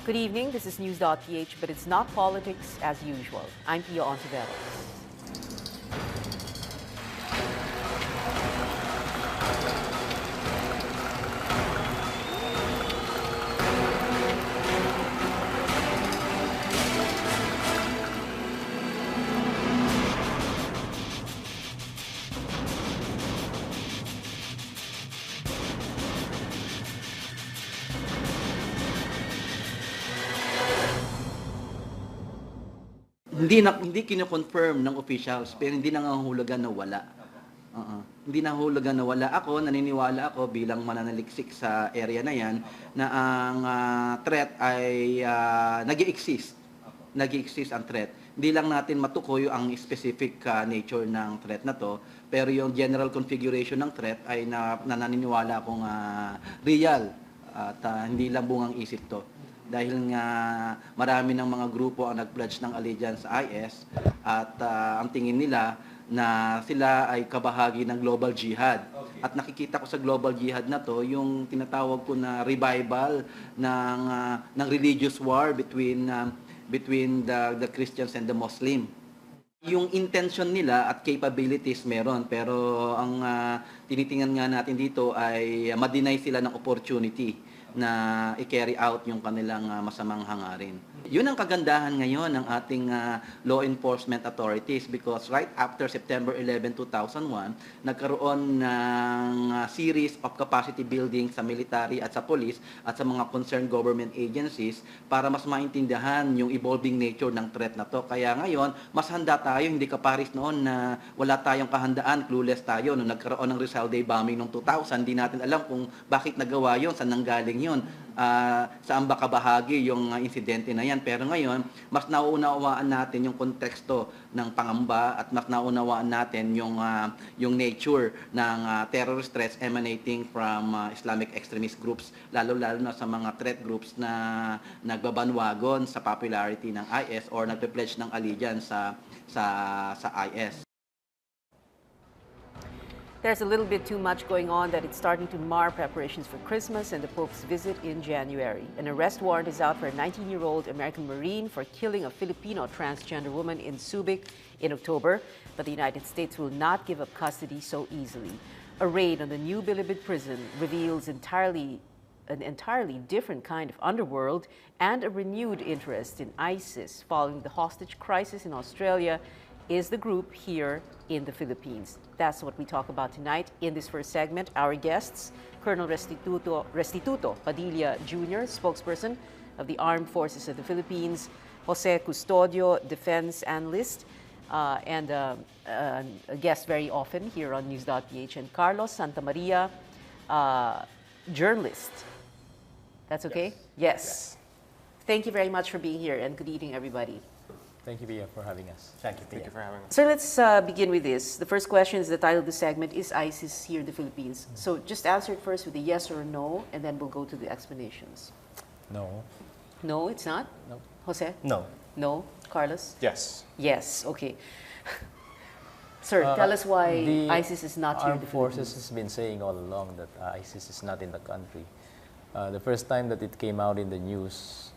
Good evening, this is News.PH, but it's not politics as usual. I'm Pia Ontiveros. Hindi kino-confirm ng officials, pero hindi nangangahulugan na wala. Hindi nangangahulugan na wala. Ako, naniniwala ako bilang mananaliksik sa area na yan na ang threat ay nag-i-exist. Nag-i-exist ang threat. Hindi lang natin matukoy ang specific nature ng threat na to, pero yung general configuration ng threat ay naniniwala akong real at hindi lang bungang isip to. Dahil nga marami ng mga grupo ang nag-pledge ng allegiance sa IS at ang tingin nila na sila ay kabahagi ng global jihad. At nakikita ko sa global jihad na to yung tinatawag ko na revival ng religious war between the Christians and the Muslim. Yung intention nila at capabilities meron, pero ang tinitingnan nga natin dito ay ma-deny sila ng opportunity na i-carry out yung kanilang masamang hangarin. Yun ang kagandahan ngayon ng ating law enforcement authorities because right after September 11, 2001, nagkaroon ng series of capacity building sa military at sa police at sa mga concerned government agencies para mas maintindihan yung evolving nature ng threat na to. Kaya ngayon, mas handa tayo, hindi kaparis noon na wala tayong kahandaan, clueless tayo. Nung nagkaroon ng Rizal Day bombing noong 2000, hindi natin alam kung bakit nagawa yun, saan nanggaling yun, saan ba kabahagi yung insidente na yan. Pero ngayon, mas nauunawaan natin yung konteksto ng pangamba at mas nauunawaan natin yung nature ng terrorist threats emanating from Islamic extremist groups, lalo-lalo na sa mga threat groups na nagbabanwagon sa popularity ng IS or nagpe-pledge ng allegiance sa IS. There's a little bit too much going on that it's starting to mar preparations for Christmas and the Pope's visit in January. An arrest warrant is out for a 19-year-old American Marine for killing a Filipino transgender woman in Subic in October, but the United States will not give up custody so easily. A raid on the new Bilibid prison reveals an entirely different kind of underworld and a renewed interest in ISIS following the hostage crisis in Australia is the group here in the Philippines. That's what we talk about tonight in this first segment. Our guests, Colonel Restituto Padilla Jr., spokesperson of the Armed Forces of the Philippines, Jose Custodio, defense analyst, and a guest very often here on News.PH, and Carlos Santamaria, journalist. That's okay? Yes. Thank you very much for being here, and good evening, everybody. Thank you, Pia, for having us. Thank you for having us. So let's begin with this. The first question is the title of the segment, is ISIS here in the Philippines? So just answer it first with a yes or a no, and then we'll go to the explanations. No. No, it's not? No. Jose? No. No? Carlos? Yes. Yes, okay. Sir, tell us why ISIS is not here in the Armed Forces Philippines. has been saying all along that ISIS is not in the country. The first time that it came out in the news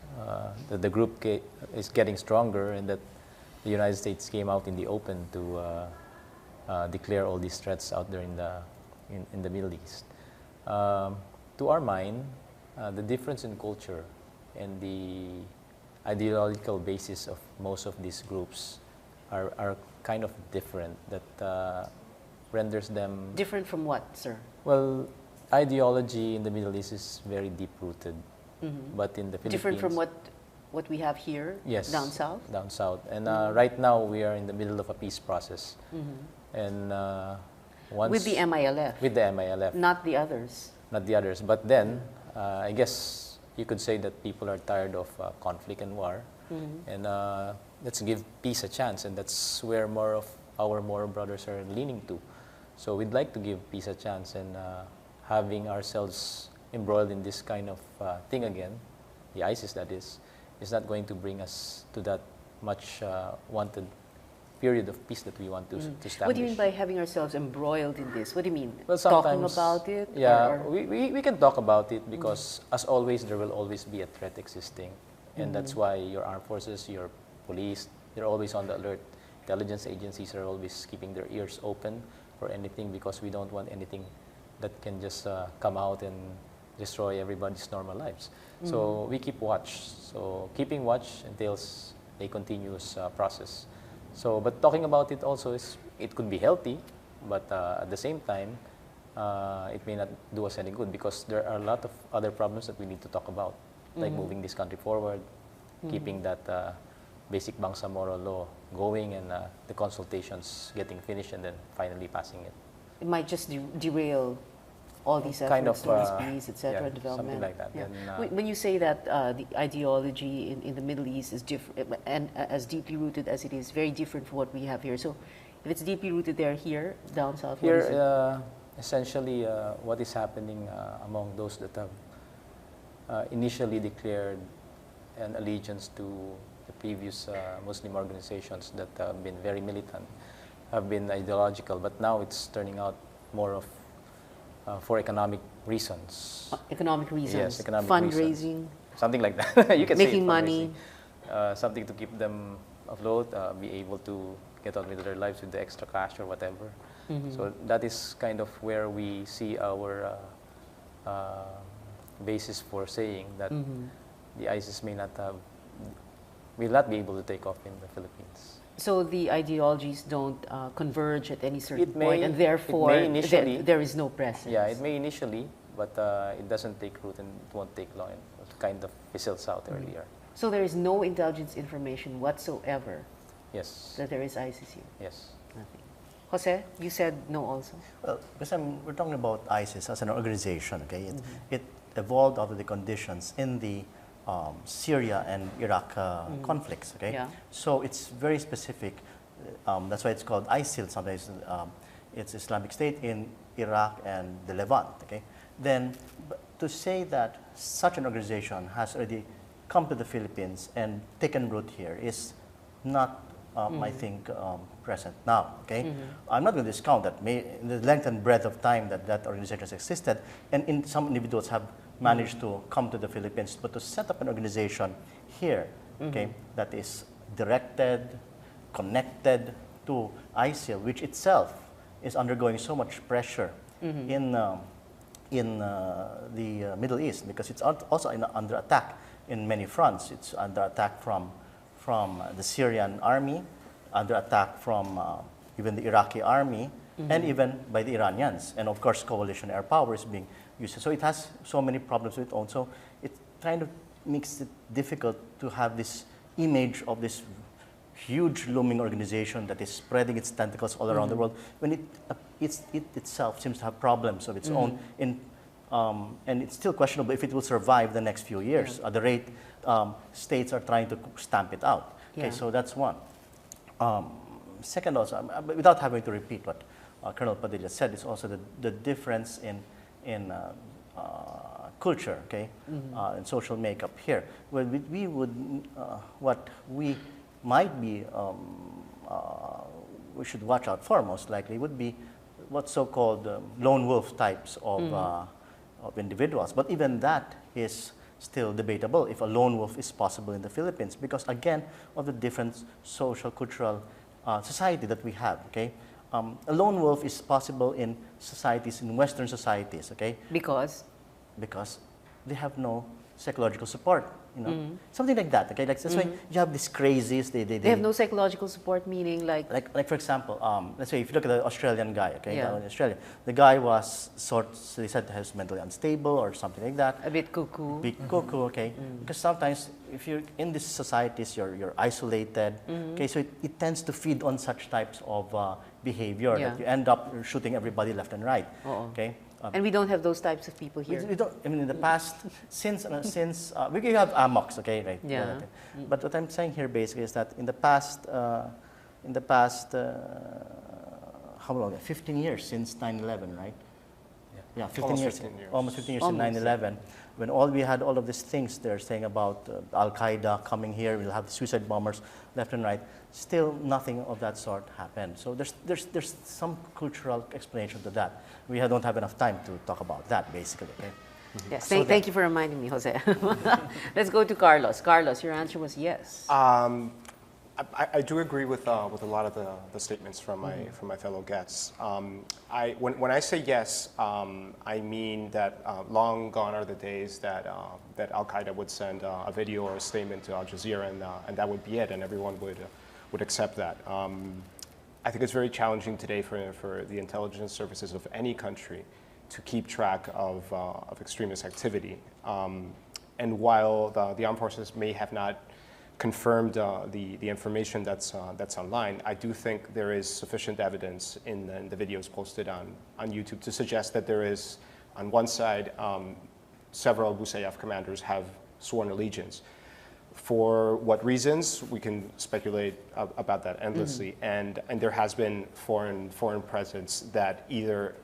that the group is getting stronger and that the United States came out in the open to declare all these threats out there in the Middle East. To our mind, the difference in culture and the ideological basis of most of these groups are kind of different, that renders them... Different from what, sir? Well, ideology in the Middle East is very deep-rooted. But in the Philippines... Different from what we have here, yes, down south? Down south. And right now, we are in the middle of a peace process. And once... With the MILF? With the MILF. Not the others? Not the others. But then, I guess you could say that people are tired of conflict and war. And let's give peace a chance. And that's where more of our Moro brothers are leaning to. So we'd like to give peace a chance, and having ourselves embroiled in this kind of thing again, the ISIS that is not going to bring us to that much wanted period of peace that we want to establish. What do you mean by having ourselves embroiled in this? What do you mean? Well, talking about it? Yeah, we can talk about it because, as always, there will always be a threat existing. And that's why your armed forces, your police, they're always on the alert. Intelligence agencies are always keeping their ears open for anything because we don't want anything that can just come out and destroy everybody's normal lives. So we keep watch. So keeping watch entails a continuous process. So, but talking about it also is, it could be healthy, but at the same time, it may not do us any good because there are a lot of other problems that we need to talk about, like moving this country forward, keeping that basic Bangsamoro law going, and the consultations getting finished, and then finally passing it. It might just derail all these efforts Kind of, towards peace, etc., yeah, development. something like that. Yeah. And, When you say that the ideology in the Middle East is different and as deeply rooted as it is, very different from what we have here. So, if it's deeply rooted there, here down south, what is it? Here, essentially, what is happening among those that have initially declared an allegiance to the previous Muslim organizations that have been very militant, have been ideological, but now it's turning out more of for economic reasons. Economic reasons. Yes, economic fundraising. reasons. Something like that. You can say making it, money. something to keep them afloat, be able to get on with their lives with the extra cash or whatever. So that is kind of where we see our basis for saying that the ISIS will not be able to take off in the Philippines. So the ideologies don't converge at any certain It may- point, and therefore it may initially- there is no presence. Yeah, it may initially, but it doesn't take root and it won't take long. It kind of fizzles out earlier. So there is no intelligence information whatsoever Yes. that there is ISIS here. Yes. Nothing. Jose, you said no also. Well, because we're talking about ISIS as an organization, okay? It evolved out of the conditions in the Syria and Iraq conflicts, okay? Yeah. So it's very specific. That's why it's called ISIL. Sometimes it's Islamic State in Iraq and the Levant, okay? Then to say that such an organization has already come to the Philippines and taken root here is not, I think, present now, okay? I'm not going to discount that. In the length and breadth of time that that organization has existed, and some individuals have managed to come to the Philippines, but to set up an organization here, okay, that is directed, connected to ISIL, which itself is undergoing so much pressure in the Middle East, because it's also under attack in many fronts. It's under attack from the Syrian army, under attack from even the Iraqi army, and even by the Iranians. And of course, coalition air power is being used. So it has so many problems of its own. So it kind of makes it difficult to have this image of this huge looming organization that is spreading its tentacles all around the world, when it itself seems to have problems of its own. And it's still questionable if it will survive the next few years at the rate states are trying to stamp it out. Okay, so that's one. Second, also, without having to repeat what Colonel Padilla said, is also the difference in culture, okay, and social makeup here. Well, what we might be, we should watch out for most likely would be what so-called lone wolf types of individuals. But even that is still debatable if a lone wolf is possible in the Philippines, because again of the different social cultural society that we have. Okay, a lone wolf is possible in societies, in Western societies. Okay, Because they have no psychological support. You know, something like that. Okay, like that's why you have these crazies. they have no psychological support, meaning like for example, let's say if you look at the Australian guy, okay, Yeah. down in Australia, the guy was they said he was mentally unstable or something like that. a bit cuckoo. Big cuckoo, okay, because sometimes if you're in these societies, you're isolated, okay, so it tends to feed on such types of behavior Yeah. that you end up shooting everybody left and right, okay. And we don't have those types of people here. We don't. I mean, in the past, since we can have amoks, okay, right? Yeah. But what I'm saying here basically is that in the past, how long? 15 years since 9/11, right? Yeah, 15 Almost years. 15 years. Almost 15 years Almost. since 9/11, when we had all of these things they're saying about Al Qaeda coming here, we'll have suicide bombers left and right. Still, nothing of that sort happened. So there's some cultural explanation to that. We don't have enough time to talk about that, basically. Okay? Yes, thank you for reminding me, Jose. Let's go to Carlos. Carlos, your answer was yes. I do agree with a lot of the statements from my fellow guests. When I say yes, I mean that long gone are the days that Al Qaeda would send a video or a statement to Al Jazeera and that would be it, and everyone would accept that. I think it's very challenging today for the intelligence services of any country to keep track of extremist activity. And while the armed forces may have not confirmed the information that's online, I do think there is sufficient evidence in the videos posted on YouTube to suggest that there is, on one side, several Abu Sayyaf commanders have sworn allegiance. For what reasons, we can speculate about that endlessly. And there has been foreign presence that either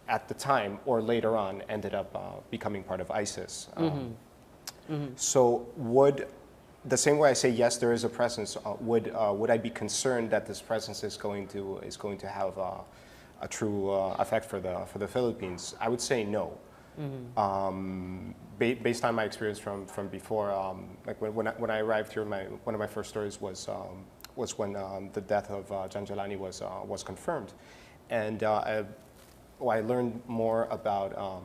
at the time or later on ended up becoming part of ISIS. So the same way I say yes, there is a presence, would I be concerned that this presence is going to have a true effect for the Philippines? I would say no. Based on my experience from before, like when I arrived here, one of my first stories was when the death of Jan Jalani was confirmed, and I learned more about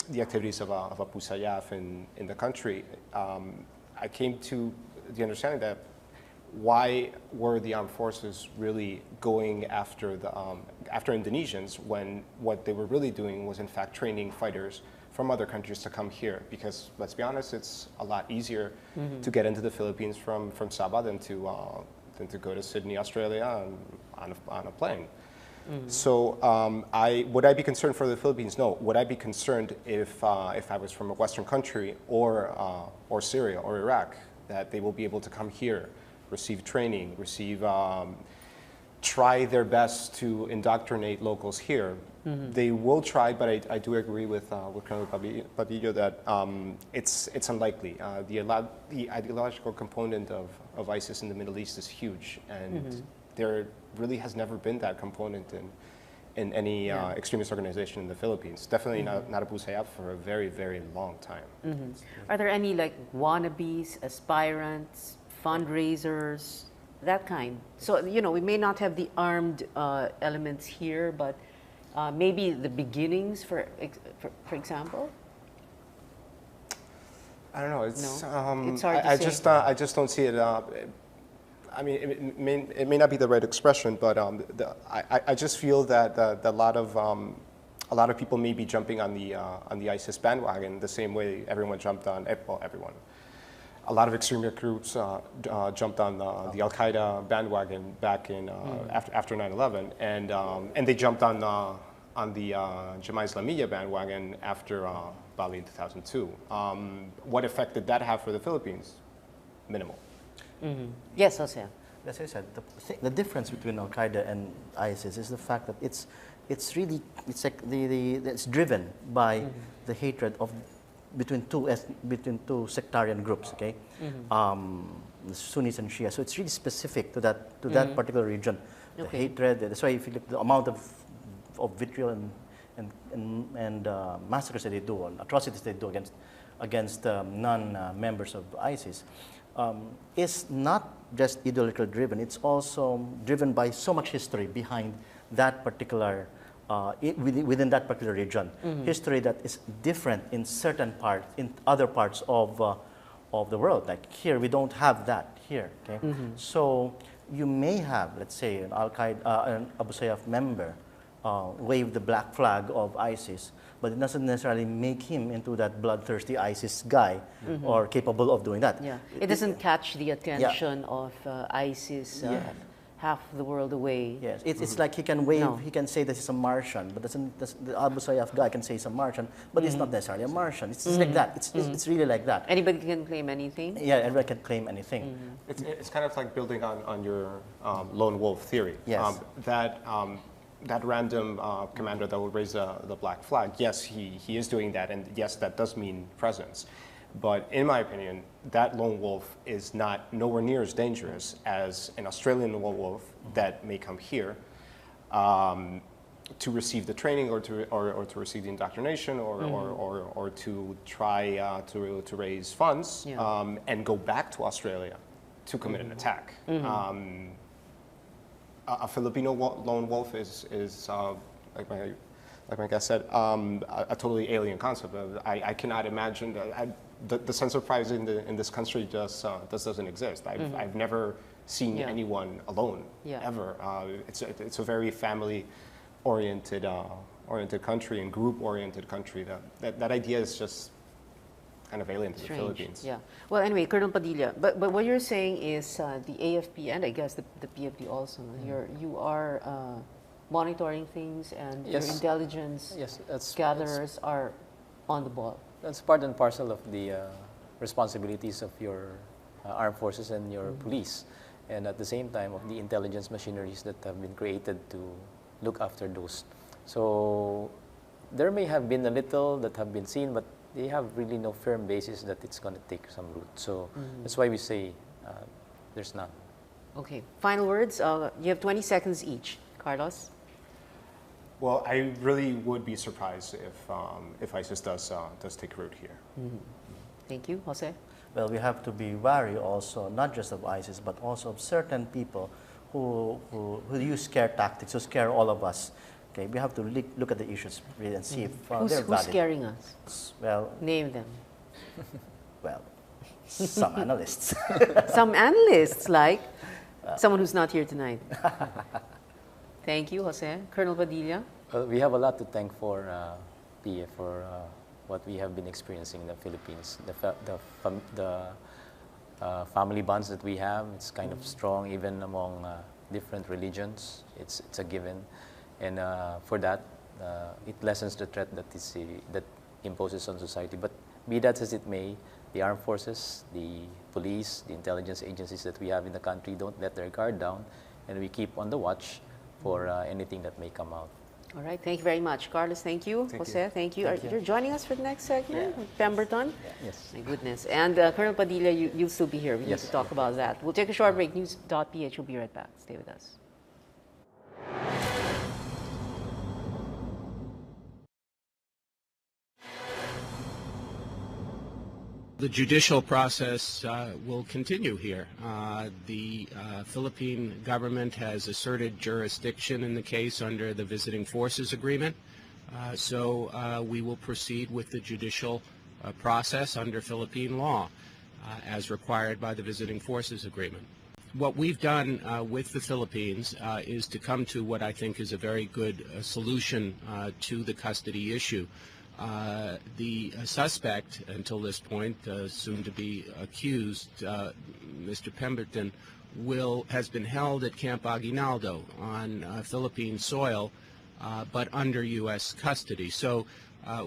the activities of Abu Sayyaf in the country. I came to the understanding that why were the armed forces really going after Indonesians when what they were really doing was in fact training fighters from other countries to come here? Because let's be honest, it's a lot easier to get into the Philippines from Sabah than to go to Sydney, Australia on a plane. So would I be concerned for the Philippines? No. Would I be concerned if I was from a Western country or Syria or Iraq, that they will be able to come here, receive training, try their best to indoctrinate locals here? They will try, but I do agree with Colonel Padilla that it's unlikely. The ideological component of ISIS in the Middle East is huge, and there really has never been that component in any extremist organization in the Philippines. Definitely not Abu Sayyaf for a very, very long time. Are there any like wannabes, aspirants, fundraisers, that kind? So, we may not have the armed elements here, but maybe the beginnings, for example? I don't know. It's hard to say. I just don't see it. I mean, it may not be the right expression, but I just feel that a lot of people may be jumping on the ISIS bandwagon the same way everyone jumped on. Everyone. A lot of extremist groups jumped on the Al Qaeda bandwagon back in after 9/11, and they jumped on the Jemaah Islamiyah bandwagon after Bali in 2002. What effect did that have for the Philippines? Minimal. Yes, Jose. As I said, the difference between Al Qaeda and ISIS is the fact that it's driven by the hatred between two sectarian groups. Okay, the Sunnis and Shia. So it's really specific to that particular region. The hatred. That's why if you look at the amount of vitriol and massacres that they do, and atrocities they do against non-members of ISIS. Is not just ideological driven, it's also driven by so much history behind that particular, within that particular region. History that is different in certain parts, in other parts of the world. Like here, we don't have that here, okay? So you may have, let's say, an Al-Qaeda, an Abu Sayyaf member wave the black flag of ISIS, but it doesn't necessarily make him into that bloodthirsty ISIS guy or capable of doing that. Yeah, it doesn't catch the attention of ISIS half the world away. Yes, it's like he can wave, he can say this is a Martian, but the Abu Sayyaf guy can say he's a Martian, but he's not necessarily a Martian. It's like that. It's really like that. Anybody can claim anything? Yeah, everybody can claim anything. It's kind of like building on your lone wolf theory. Yes. That random commander that will raise the black flag, yes, he is doing that, and yes, that does mean presence. But in my opinion, that lone wolf is nowhere near as dangerous as an Australian lone wolf that may come here, to receive the training or to receive the indoctrination or to try to raise funds and go back to Australia to commit an attack. A Filipino lone wolf is like my guest said, a totally alien concept. I cannot imagine the sense of pride in this country just doesn't exist. I've never seen anyone alone ever. It's a very family-oriented country and group-oriented country. That idea is just kind of alien to the Philippines. Yeah. Well, anyway, Colonel Padilla, but what you're saying is the AFP and I guess the PFD also. You are monitoring things and your intelligence gatherers are on the ball. That's part and parcel of the responsibilities of your armed forces and your police, and at the same time of the intelligence machineries that have been created to look after those. So there may have been a little that have been seen, but they have really no firm basis that it's going to take some root. So that's why we say there's none. Okay. Final words. You have 20 seconds each. Carlos? Well, I really would be surprised if ISIS does take root here. Thank you. Jose? Well, we have to be wary also, not just of ISIS, but also of certain people who use scare tactics, who scare all of us. Okay, we have to look at the issues really and see if they're valid. Who's scaring us? Well, name them. Well, some analysts. Some analysts, like someone who's not here tonight. Thank you, Jose. Colonel Padilla? Well, we have a lot to thank for PF for what we have been experiencing in the Philippines. The family bonds that we have, it's kind of strong even among different religions. It's a given. And for that, it lessens the threat that imposes on society. But be that as it may, the armed forces, the police, the intelligence agencies that we have in the country don't let their guard down, and we keep on the watch for anything that may come out. All right, thank you very much. Carlos, thank you. Jose, thank you. You're joining us for the next segment, Pemberton? Yes. My goodness. And Colonel Padilla, you'll still be here. We need to talk about that. We'll take a short break. News.PH will be right back. Stay with us. The judicial process will continue here. The Philippine government has asserted jurisdiction in the case under the Visiting Forces Agreement, so we will proceed with the judicial process under Philippine law as required by the Visiting Forces Agreement. What we've done with the Philippines is to come to what I think is a very good solution to the custody issue. The suspect, until this point, soon to be accused, Mr. Pemberton, has been held at Camp Aguinaldo on Philippine soil, but under U.S. custody. So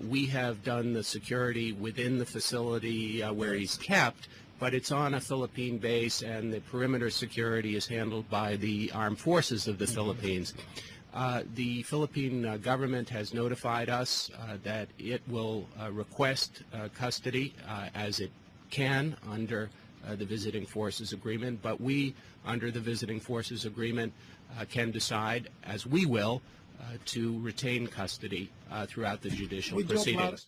we have done the security within the facility where he's kept, but it's on a Philippine base, and the perimeter security is handled by the armed forces of the Philippines. The Philippine government has notified us that it will request custody as it can under the Visiting Forces Agreement, but we, under the Visiting Forces Agreement, can decide, as we will, to retain custody throughout the judicial proceedings.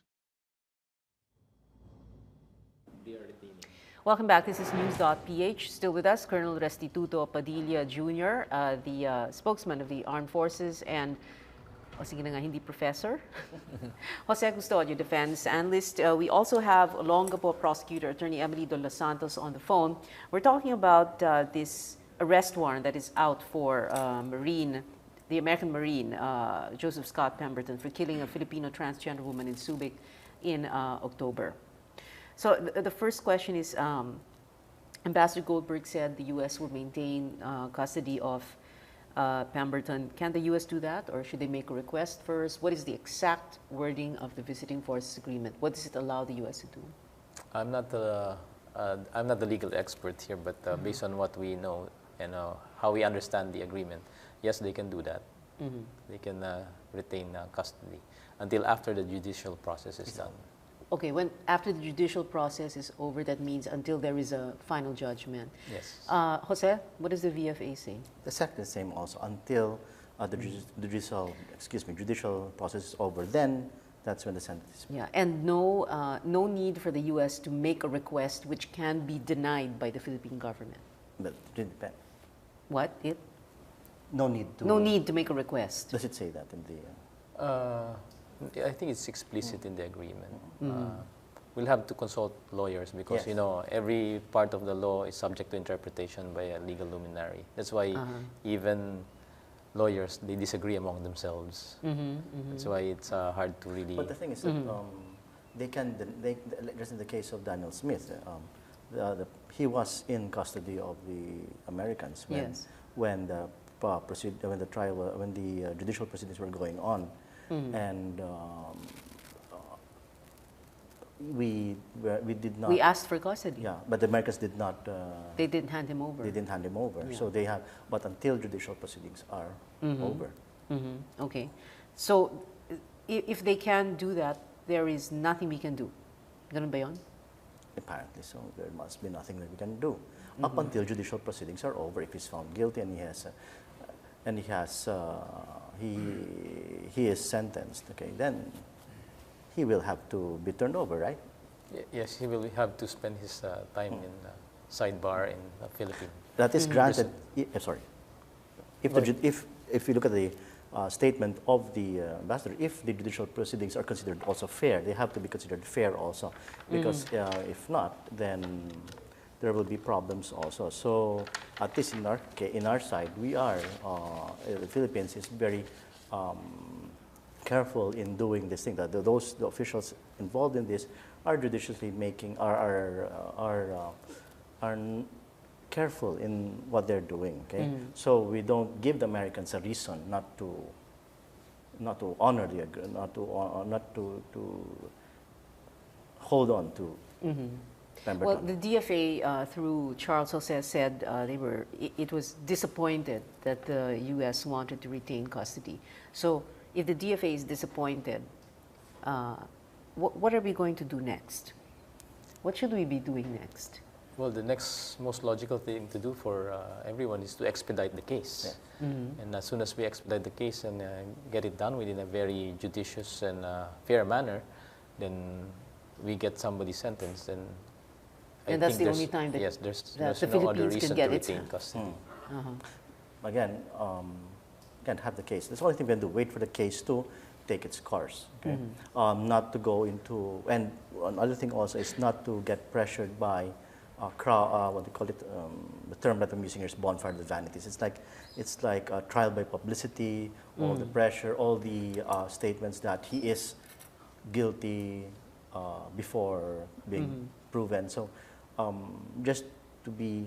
Welcome back. This is News.PH. Still with us, Colonel Restituto Padilla Jr., the spokesman of the Armed Forces, and, sige na nga, hindi professor, Jose Custodio, defense analyst. We also have Olongapo prosecutor, Attorney Emily De Los Santos, on the phone. We're talking about this arrest warrant that is out for the American Marine, Joseph Scott Pemberton, for killing a Filipino transgender woman in Subic in October. So the first question is, Ambassador Goldberg said the U.S. will maintain custody of Pemberton. Can the U.S. do that, or should they make a request first? What is the exact wording of the Visiting Forces Agreement? What does it allow the U.S. to do? I'm not the legal expert here, but based on what we know and how we understand the agreement, yes, they can do that. They can retain custody until after the judicial process is done. Okay, after the judicial process is over, that means until there is a final judgment. Yes. Jose, what does the VFA say? Exactly the same also, until judicial process is over, then that's when the sentence is made. Yeah, and no need for the U.S. to make a request which can be denied by the Philippine government. But it depends. What? It? No need to. No need to make a request. Does it say that in the? I think it's explicit in the agreement. We'll have to consult lawyers because, Yes. every part of the law is subject to interpretation by a legal luminary. That's why even lawyers, they disagree among themselves. That's why it's hard to really... But the thing is that just in the case of Daniel Smith, he was in custody of the Americans when the judicial proceedings were going on, and we did not. We asked for custody. Yeah, but the Americans did not. They didn't hand him over. They didn't hand him over. Yeah. So they have. But until judicial proceedings are over. Okay. So if they can do that, there is nothing we can do. Ganun ba yun? Apparently so. There must be nothing that we can do up until judicial proceedings are over. If he's found guilty and he is sentenced, okay, then he will have to be turned over, right? Yes, he will have to spend his time in sidebar in the Philippines. That is granted. Sorry. If you look at the statement of the ambassador, if the judicial proceedings are considered also fair, they have to be considered fair also, because if not, then there will be problems also. So at least in our side, we are the Philippines is very careful in doing this thing. That the officials involved in this are judiciously making are careful in what they're doing. Okay, so we don't give the Americans a reason not to honor the not to hold on to. Pemberton. Well, the DFA through Charles Jose said it was disappointed that the U.S. wanted to retain custody. So if the DFA is disappointed, what are we going to do next? What should we be doing next? Well, the next most logical thing to do for everyone is to expedite the case. Yeah. And as soon as we expedite the case and get it done within a very judicious and fair manner, then we get somebody sentenced. And that's the only time that, there's the no Philippines other reason can get to its retain custody. Again, can't have the case. That's the only thing we can do. Wait for the case to take its course. Okay, not to go into. And another thing also is not to get pressured by what they call it. The term that I'm using here is bonfire of the vanities. It's like a trial by publicity. All the pressure, all the statements that he is guilty before being proven. So just to be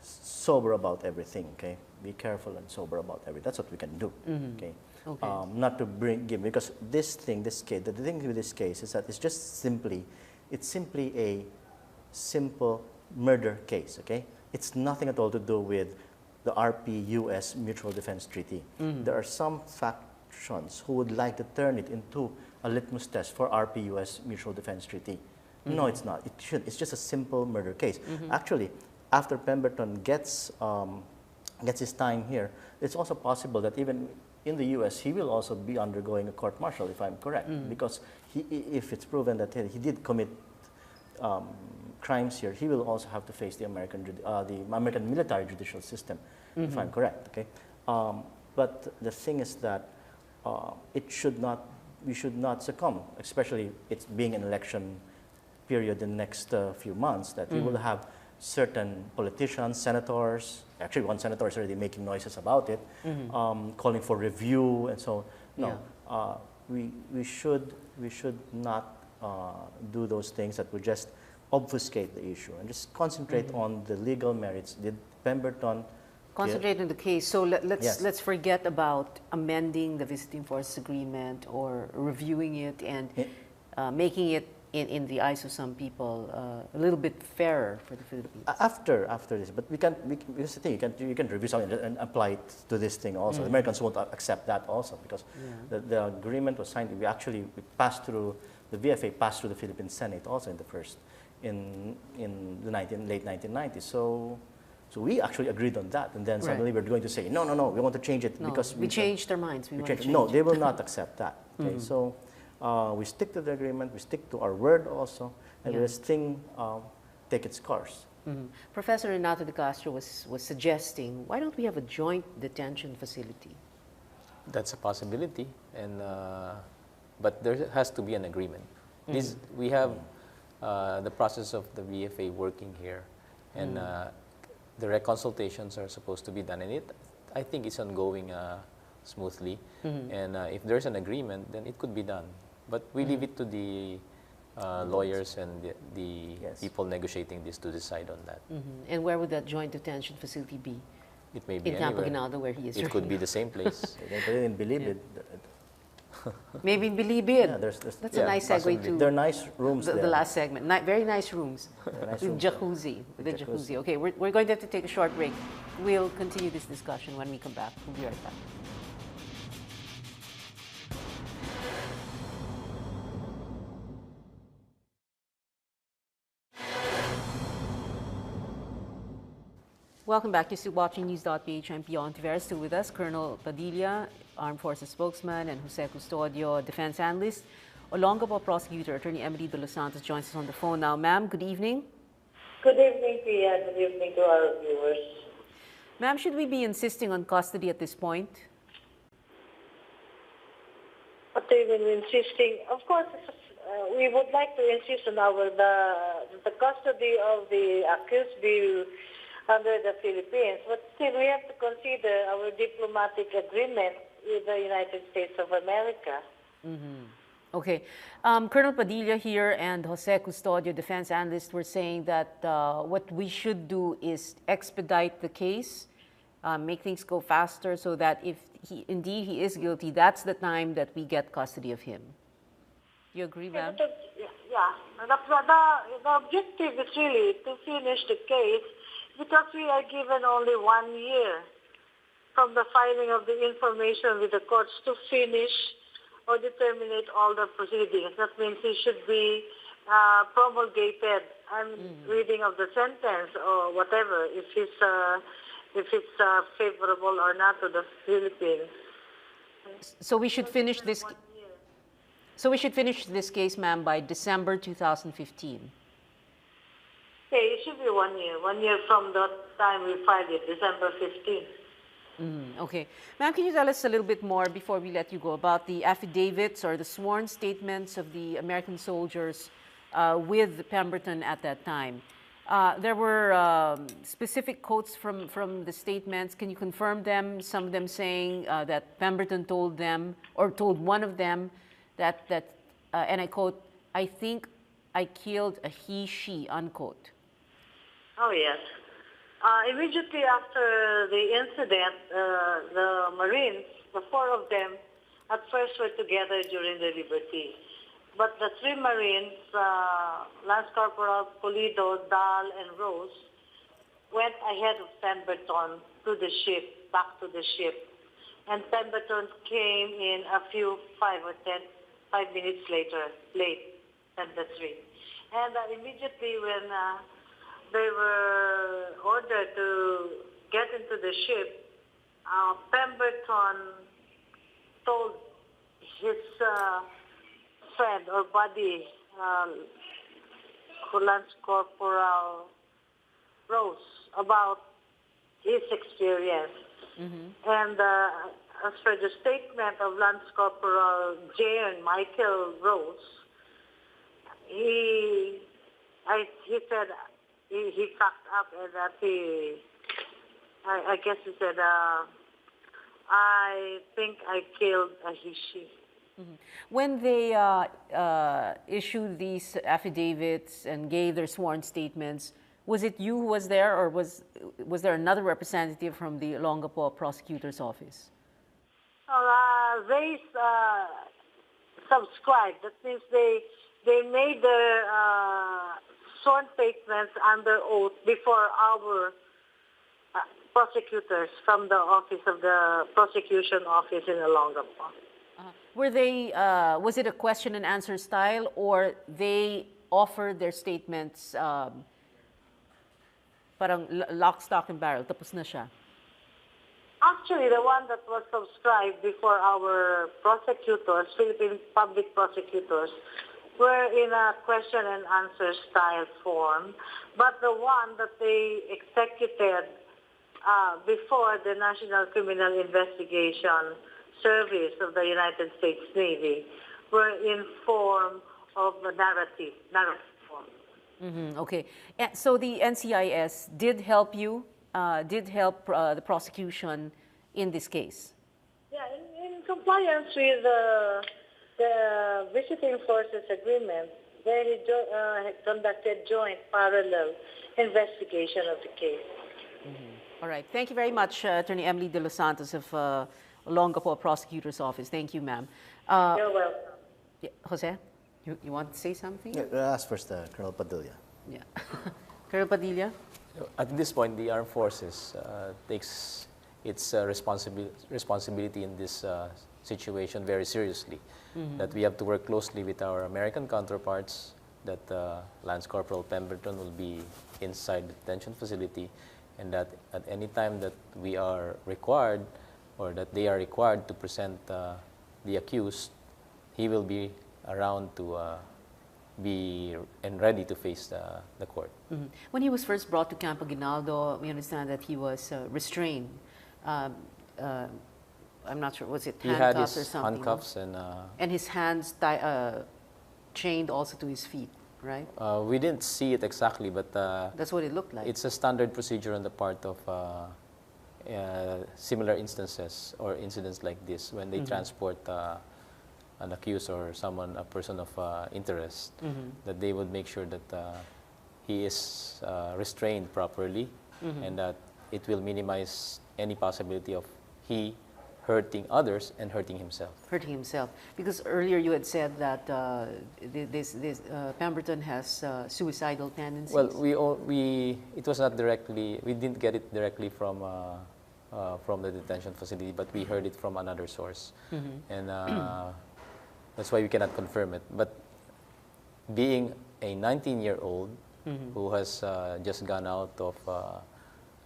sober about everything, okay? Be careful and sober about everything. That's what we can do, okay? Not to because the thing with this case is that it's simply a simple murder case, okay? It's nothing at all to do with the RP-US Mutual Defense Treaty. There are some factions who would like to turn it into a litmus test for RP-US Mutual Defense Treaty. No, it's not. It's just a simple murder case. Actually, after Pemberton gets his time here, it's also possible that even in the U.S. he will also be undergoing a court-martial, if I'm correct, because if it's proven that he did commit crimes here, he will also have to face the American military judicial system, if I'm correct. Okay, but the thing is that we should not succumb, especially it's being an election period in the next few months, that we will have certain politicians, senators, actually one senator is already making noises about it, calling for review and so on. No, we should not do those things that would just obfuscate the issue and just concentrate on the legal merits. Did Pemberton concentrate on the case? So let's forget about amending the visiting forces agreement or reviewing it and making it in the eyes of some people a little bit fairer for the Philippines. After this, but because the thing, you can review something and apply it to this thing also. The Americans won't accept that also because the agreement was signed. We passed through the VFA passed through the Philippine Senate also in the late 1990s. So So we actually agreed on that, and then suddenly we're going to say, no, we want to change it No, because we changed our minds. We want to change No, it. they will not accept that. Okay, so we stick to the agreement, we stick to our word also, and this thing take its course. Professor Renato de Castro was suggesting, why don't we have a joint detention facility? That's a possibility, and but there has to be an agreement. We have the process of the VFA working here, and the consultations are supposed to be done, and I think it's ongoing smoothly. And if there's an agreement, then it could be done. But we leave it to the lawyers and the people negotiating this to decide on that. And where would that joint detention facility be? It may be In Camp anywhere. Aguinaldo, where he is. It could be the same place. They put it in Bilibid. Maybe in Bilibid. Yeah, That's a nice segue possibly. to There are nice rooms the there. last segment. Very nice rooms Nice with rooms. jacuzzi. With a jacuzzi. Okay, we're going to have to take a short break. We'll continue this discussion when we come back. We'll be right back. Welcome back. You're still watching News.PH. I'm Pio Antiveros. Still with us, Colonel Padilla, Armed Forces spokesman, and Jose Custodio, defense analyst. Olongapo prosecutor, Attorney Emily De Los Santos, joins us on the phone now. Ma'am, good evening. Good evening, Pia. Good evening to our viewers. Ma'am, should we be insisting on custody at this point? What do you mean insisting? Of course, we would like to insist on the custody of the accused be under the Philippines, but still we have to consider our diplomatic agreement with the United States of America. Okay. Colonel Padilla here and Jose Custodio, defense analyst, were saying that what we should do is expedite the case, make things go faster so that if indeed he is guilty, that's the time that we get custody of him. You agree, ma'am? Yeah. The objective is really to finish the case because we are given only 1 year from the filing of the information with the courts to finish or terminate all the proceedings. That means he should be promulgated and reading of the sentence or whatever, if it's favorable or not to the Philippines. So we should finish this. So we should finish this case, ma'am, by December 2015. Okay, it should be 1 year. 1 year from the time we filed it, December 15th. Okay. Ma'am, can you tell us a little bit more before we let you go about the affidavits or the sworn statements of the American soldiers with Pemberton at that time? There were specific quotes from the statements. Can you confirm them? Some of them saying that Pemberton told them, or told one of them, that and I quote, "I think I killed a he, she," unquote. Oh, yes. Immediately after the incident, the Marines, the 4 of them, at first were together during the liberty. But the 3 Marines, Lance Corporal Pulido, Dal, and Rose, went ahead of Pemberton to the ship, back to the ship. And Pemberton came in a few 5 minutes later, late than the 3. And immediately when they were ordered to get into the ship, Pemberton told his friend or buddy, Lance Corporal Rose, about his experience. And as per the statement of Lance Corporal J. Michael Rose, he said he fucked up and that I guess he said, I think I killed a he-she. When they issued these affidavits and gave their sworn statements, was it you who was there, or was there another representative from the Olongapo prosecutor's office? They subscribed. That means they made their sworn statements under oath before our prosecutors from the office of the prosecution office in Olongapo. Were they? Was it a question and answer style, or they offered their statements Parang lock, stock, and barrel. Tapos na siya. Actually, the one that was subscribed before our prosecutors, Philippine public prosecutors, were in a question and answer style form. But the one that they executed before the National Criminal Investigation Service of the United States Navy were in form of a narrative form. Okay. So the NCIS did help you, did help the prosecution in this case? Yeah, in compliance with the Visiting Forces Agreement, they conducted joint parallel investigation of the case. All right. Thank you very much, Attorney Emily De Los Santos of Olongapo Prosecutor's Office. Thank you, ma'am. You're welcome. Yeah, Jose, you want to say something? Yeah, ask first Colonel Padilla. Yeah. Colonel Padilla? At this point, the armed forces takes its responsibility in this situation very seriously. That we have to work closely with our American counterparts, that Lance Corporal Pemberton will be inside the detention facility, and that at any time that we are required or that they are required to present the accused, he will be around to be and ready to face the court. When he was first brought to Camp Aguinaldo, we understand that he was restrained. I'm not sure, was it He had handcuffs his or something? handcuffs And his hands chained also to his feet, right? we didn't see it exactly, but That's what it looked like. it's a standard procedure on the part of similar instances or incidents like this when they transport an accused or someone, a person of interest, that they would make sure that he is restrained properly and that it will minimize any possibility of he hurting others and hurting himself. Hurting himself. Because earlier you had said that Pemberton has suicidal tendencies. Well, it was not directly, we didn't get it directly from the detention facility, but we heard it from another source. And that's why we cannot confirm it. But being a 19-year-old who has just gone out of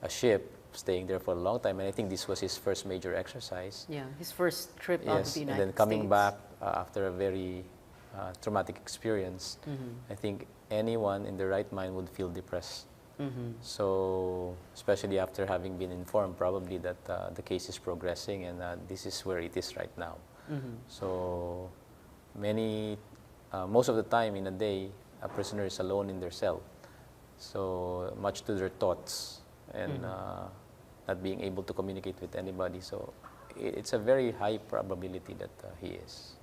a ship, staying there for a long time, and I think this was his first major exercise. Yeah, his first trip out of the United States. And then coming back after a very traumatic experience, I think anyone in their right mind would feel depressed. So, especially after having been informed probably that the case is progressing and this is where it is right now. So, most of the time in a day, a prisoner is alone in their cell. So, much to their thoughts and not being able to communicate with anybody. So, it's a very high probability that he is.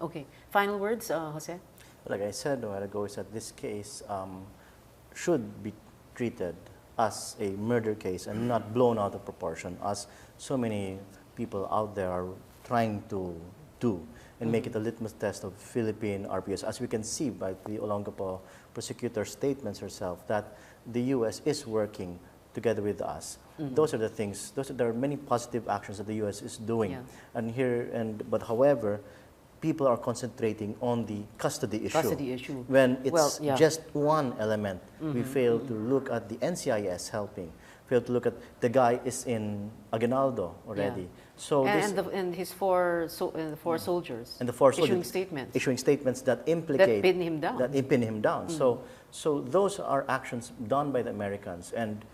Okay. Final words, Jose? Like I said a while ago, is that this case should be treated as a murder case and not blown out of proportion, as so many people out there are trying to do, and make it a litmus test of Philippine RPS. As we can see by the Olongapo prosecutor's statements herself, that the U.S. is working together with us. Those are the things. There are many positive actions that the U.S. is doing, but however, people are concentrating on the custody issue. When it's just one element. We fail to look at the NCIS helping. Fail to look at the guy is in Aguinaldo already. So and his four soldiers. And the four issuing soldiers statements. Issuing statements that implicate. That pin him down. So those are actions done by the Americans, and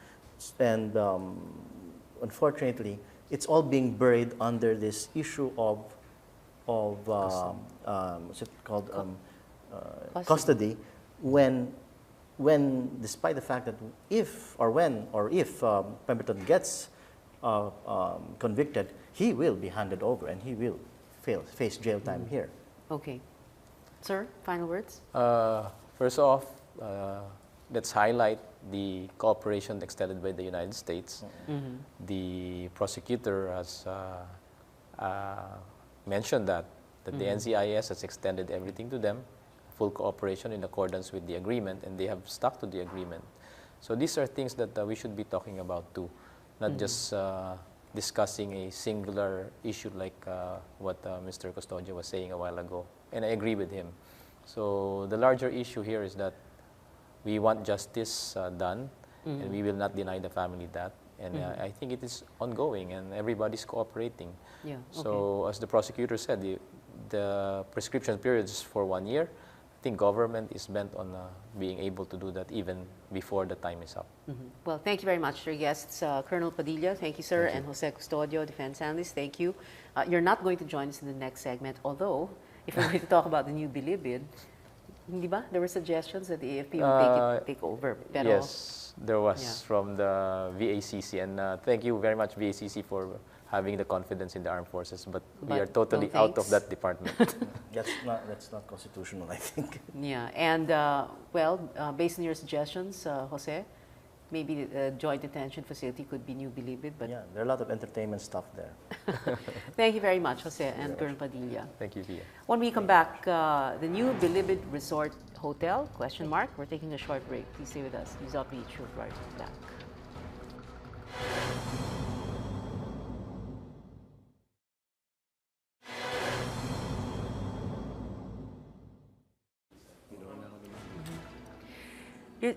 unfortunately, it's all being buried under this issue of what's it called, custody, when despite the fact that if Pemberton gets convicted, he will be handed over and he will face jail time here. Okay. Sir, final words? First off, let's highlight the cooperation extended by the United States. The prosecutor has mentioned that the NCIS has extended everything to them, full cooperation in accordance with the agreement, and they have stuck to the agreement. So these are things that we should be talking about too, not just discussing a singular issue like what Mr. Custodio was saying a while ago, and I agree with him. So the larger issue here is that we want justice done, and we will not deny the family that. And I think it is ongoing, and everybody's cooperating. Yeah. So, as the prosecutor said, the prescription period is for 1 year. I think government is bent on being able to do that even before the time is up. Well, thank you very much to your guests, Colonel Padilla, thank you, sir, and Jose Custodio, defense analyst, thank you. You're not going to join us in the next segment, although if we're going to talk about the new Bilibid, hindi ba? There were suggestions that the AFP will take over. Pero, yes, there was from the VACC, and thank you very much, VACC, for having the confidence in the armed forces, but we are totally out of that department. That's not constitutional, I think. Yeah, and based on your suggestions, Jose, maybe the Joint Detention Facility could be new Bilibid, but Yeah, there are a lot of entertainment stuff there. thank you very much, Jose and Colonel Padilla. Thank you, Via. When we come back, the new Bilibid Resort Hotel, question mark. We're taking a short break. Please stay with us. News.PH will be right back.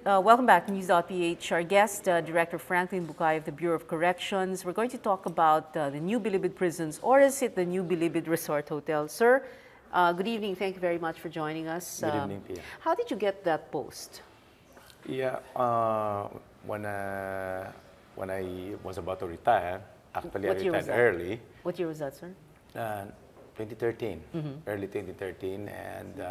Welcome back to News.PH. Our guest, Director Franklin Bucay of the Bureau of Corrections. We're going to talk about the new Bilibid prisons, or is it the new Bilibid Resort Hotel? Sir, good evening. Thank you very much for joining us. Good evening, Pia. How did you get that post? Yeah, when I was about to retire, actually I retired early. What year was that, sir? 2013, early 2013, and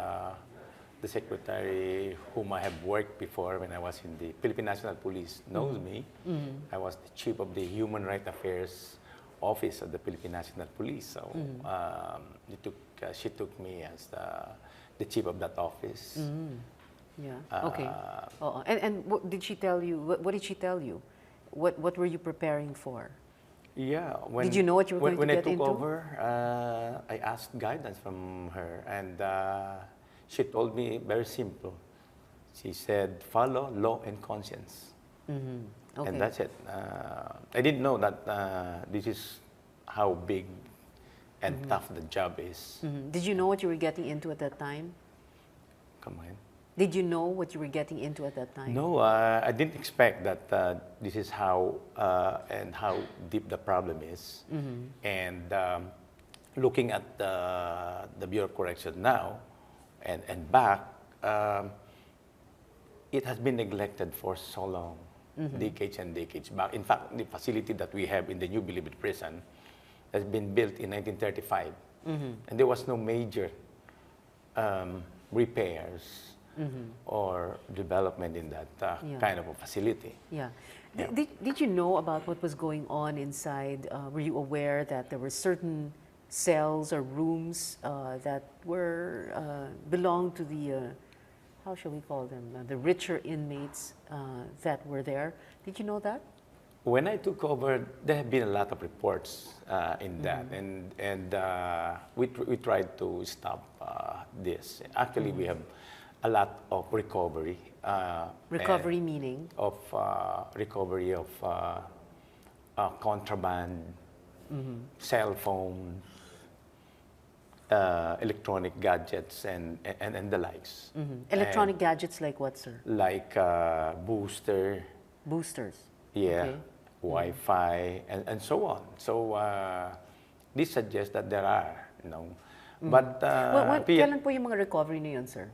the secretary whom I have worked before when I was in the Philippine National Police knows me. I was the chief of the Human Rights Affairs Office of the Philippine National Police. So she took me as the chief of that office. Yeah. Okay. And what did she tell you? What did she tell you? What were you preparing for? Yeah. Did you know what you were going to get into? When I took over, I asked guidance from her, and she told me very simple. She said, "Follow law and conscience," Okay. and that's it. I didn't know that this is how big and tough the job is. Did you know what you were getting into at that time? Come on. Did you know what you were getting into at that time? No, I didn't expect that this is how and how deep the problem is. And looking at the Bureau of Correction now and back, it has been neglected for so long, decades and decades back. In fact, the facility that we have in the new Bilibid prison has been built in 1935, and there was no major repairs or development in that kind of a facility. Yeah. Did you know about what was going on inside? Were you aware that there were certain cells or rooms that were belonged to the, how shall we call them, the richer inmates that were there? Did you know that? When I took over, there have been a lot of reports in that, and we tried to stop this. Actually, we have a lot of recovery. Recovery meaning? Of recovery of contraband, cell phones, electronic gadgets, and the likes. Electronic gadgets like what, sir? Like booster. Boosters. Yeah. Okay. Wi-Fi, and so on. So this suggests that there are, But kailan po yung mga recovery na yun, sir?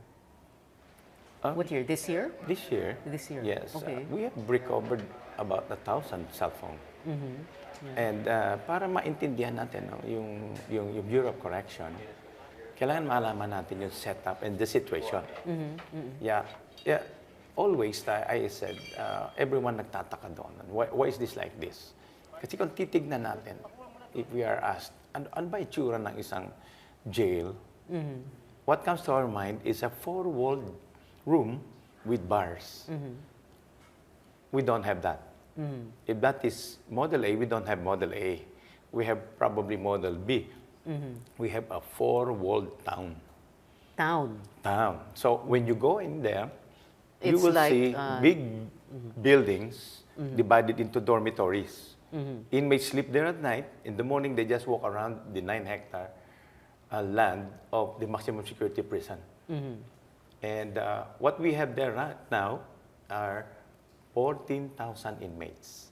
What year? This year? This year. This year. Yes. Okay. We have recovered about 1,000 cell phones. And para maintindihan natin yung Bureau of Correction, kailangan malaman natin yung setup and the situation. Yeah. Always, I said, everyone nagtataka doon. Why is this like this? Kasi kung titignan natin, if we are asked, ano ba itsura ng isang jail? What comes to our mind is a 4-walled room with bars. We don't have that. If that is Model A, we don't have Model A. We have probably Model B. We have a 4-walled town. So when you go in there, you will see big buildings divided into dormitories. Inmates sleep there at night. In the morning, they just walk around the 9-hectare land of the maximum security prison. And what we have there right now are 14,000 inmates.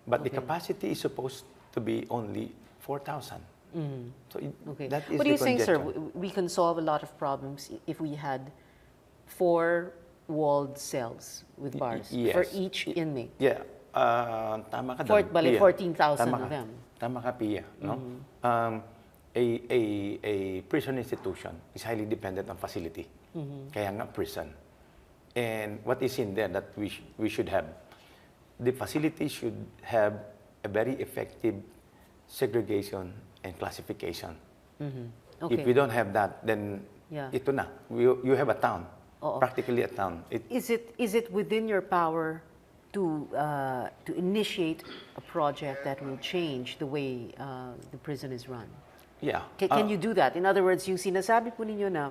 But the capacity is supposed to be only 4,000. So Okay. that is What do the you think, sir? congestion. We can solve a lot of problems if we had 4 walled cells with bars Yes. for each inmate. Yeah. Tama ka Four- doon, bali, Pia. 14,000 Tama of ka. them. Tama ka, Pia. No? A prison institution is highly dependent on facility. Kaya nga prison. And what is in there that we should have? The facility should have a very effective segregation and classification. Okay. If we don't have that, then Yeah. ito na. You have a town. Oo. Practically a town. Is it within your power to initiate a project that will change the way the prison is run? Yeah. Can you do that? In other words, yung sinasabi po ninyo na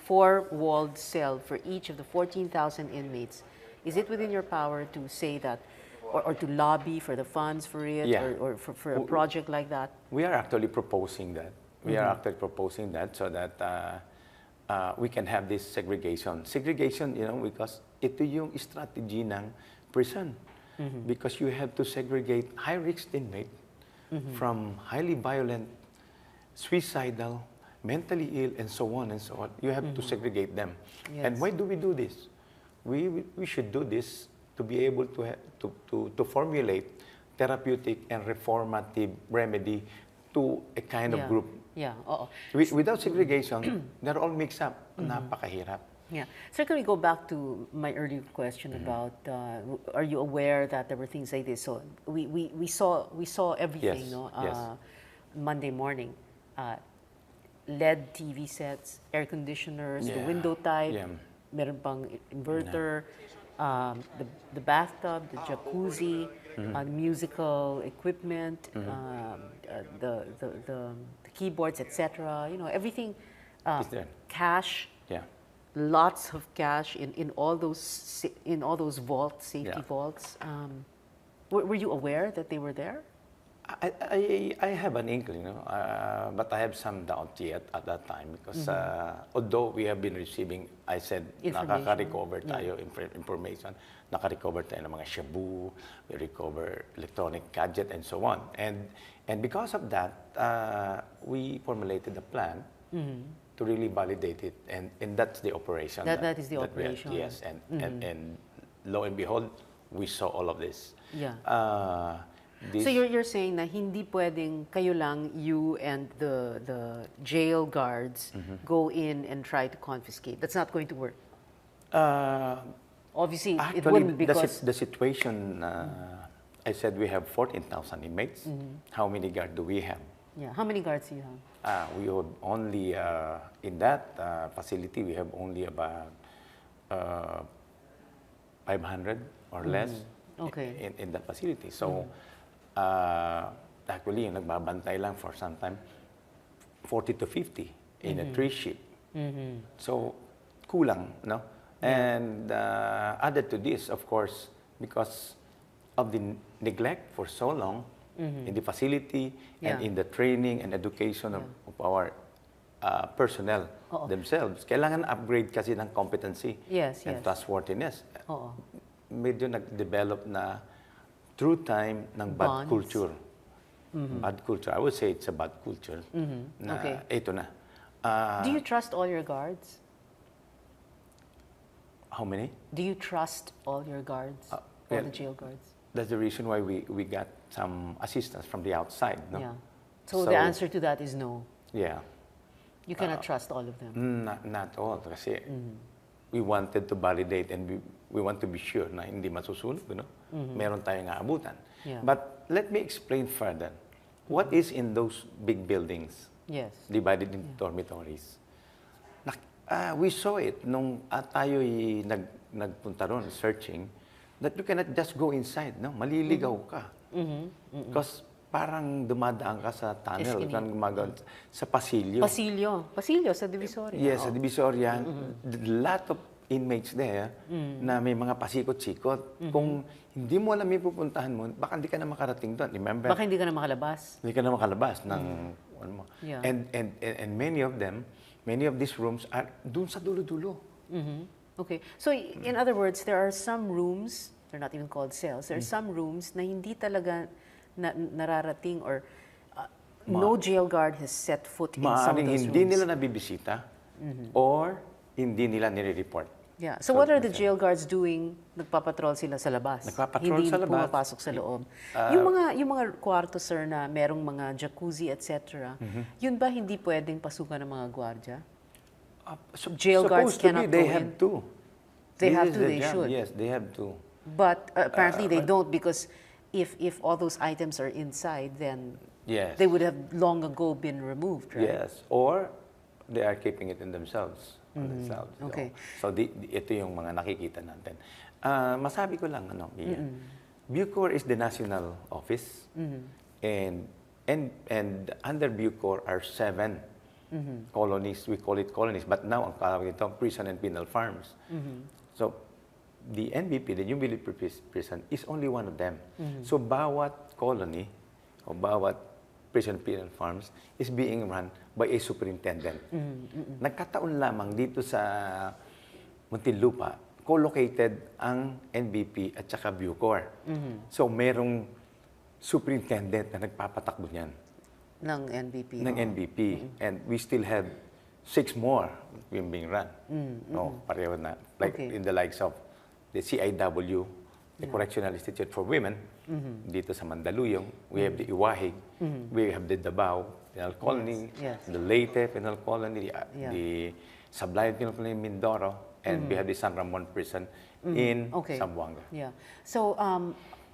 4-walled cell for each of the 14,000 inmates, is it within your power to say that, or to lobby for the funds for it, Yeah. or for a project like that? We are actually proposing that. We are actually proposing that so that we can have this segregation. Segregation, because ito yung strategy ng prison. Because you have to segregate high-risk inmate from highly violent, suicidal, mentally ill, and so on and so on. You have to segregate them. Yes. And why do we do this? We should do this to be able to formulate therapeutic and reformative remedy to a kind of group. Yeah. Oo. Without segregation, they're all mixed up. Napakahirap. Yeah. Sir, can we go back to my earlier question about are you aware that there were things like this? So we saw everything, Yes, no? yes. Monday morning. LED TV sets, air conditioners, the Yeah, window type, yeah. meron pang inverter, the bathtub, the jacuzzi, musical equipment, the keyboards, etc. Everything. Is there? Cash. Yeah. Lots of cash in all those vaults, safety Yeah. vaults. Were you aware that they were there? I have an inkling, but I have some doubt yet at that time because although we have been receiving, I said, Information. nakaka-recover tayo information, naka-recover tayo ng mga shabu, we recover electronic gadget and so on. And because of that, we formulated a plan to really validate it, and that's the operation. That is the we operation. yes, and lo and behold, we saw all of this. Yeah. This, So you're saying na hindi pwedeng kayo lang, you and the jail guards go in and try to confiscate. That's not going to work. Obviously, it actually, wouldn't because the situation, I said we have 14,000 inmates. How many guards do we have? yeah. How many guards do you have? We have only, in that facility, we have only about 500 or less Okay. in that facility. So, actually, yung nagbabantay lang for some time, 40 to 50 in a 3-shift. So, kulang, no? And added to this, of course, because of the neglect for so long in the facility and Yeah. in the training and education of our personnel themselves, kailangan upgrade kasi ng competency Yes, and yes. trustworthiness. Oo. Medyo nag-develop na through time ng bad Bonds. culture. Bad culture. I would say it's a bad culture. Na Okay. ito na. Do you trust all your guards? How many? Do you trust all your guards? All well, the jail guards? That's the reason why we got some assistance from the outside. No? Yeah. So the answer to that is no. Yeah. You cannot trust all of them. Not all. Kasi we wanted to validate and we want to be sure na hindi masusunog. Meron tayong aabutan. Yeah. But let me explain further. What is in those big buildings Yes. divided into dormitories? We saw it nung tayo'y nagpunta ron, searching, that you cannot just go inside, no? Maliligaw ka. Because parang dumadaan ka sa tunnel, sa pasilyo. Pasilyo sa Divisoria. Yes, sa Divisoria. Lot of inmates there na may mga pasikot-sikot. Kung hindi mo alam yung pupuntahan mo, baka hindi ka na makarating doon. Remember? Baka hindi ka na makalabas. Hindi ka na makalabas ng ano mo. Yeah. And many of them, many of these rooms are doon sa dulo-dulo. Okay. So in other words, there are some rooms they're not even called cells. There are some rooms na hindi talaga nararating or no jail guard has set foot in some of Maaaring those hindi rooms. nila nabibisita or hindi nila nire-report. Yeah. So what are the jail guards doing? Nagpapatrol sila sa labas. Nagpapatrol hindi sa labas. pumapasok sa loob. Yung mga kwarto, sir, na merong mga jacuzzi, etc. Yun ba hindi pwedeng pasukan ng mga gwardiya? Jail guards Supposed to cannot be, they go have in. to. They This have is to, their they job. should. Yes, they have to. But apparently they don't, because if all those items are inside, then Yes. they would have long ago been removed, right? Yes, or they are keeping it in themselves. On themselves. Okay. So, ito yung mga nakikita natin. Masabi ko lang, Ian, Bucor is the national office, and under Bucor are 7 colonies. We call it colonies, but now ang tawag ito prison and penal farms. So, the NBP, the New Bilibid Prison, is only one of them. So, bawat colony o bawat prison and penal farms is being run by a superintendent. Nagkataon lamang dito sa Muntinlupa, co-located ang NBP at saka Bucor. So, merong superintendent na nagpapatakbo niyan. Ng NBP. Ng NBP. And we still have 6 more being run. No, pareho na. Like in the likes of the CIW, the Correctional Institute for Women, dito sa Mandaluyong. We have the Iwahig. We have the Davao Penal Colony, the Leyte Penal Colony, the Sablay Penal Colony in Mindoro, and we have the San Ramon Prison in Zamboanga. Yeah. So,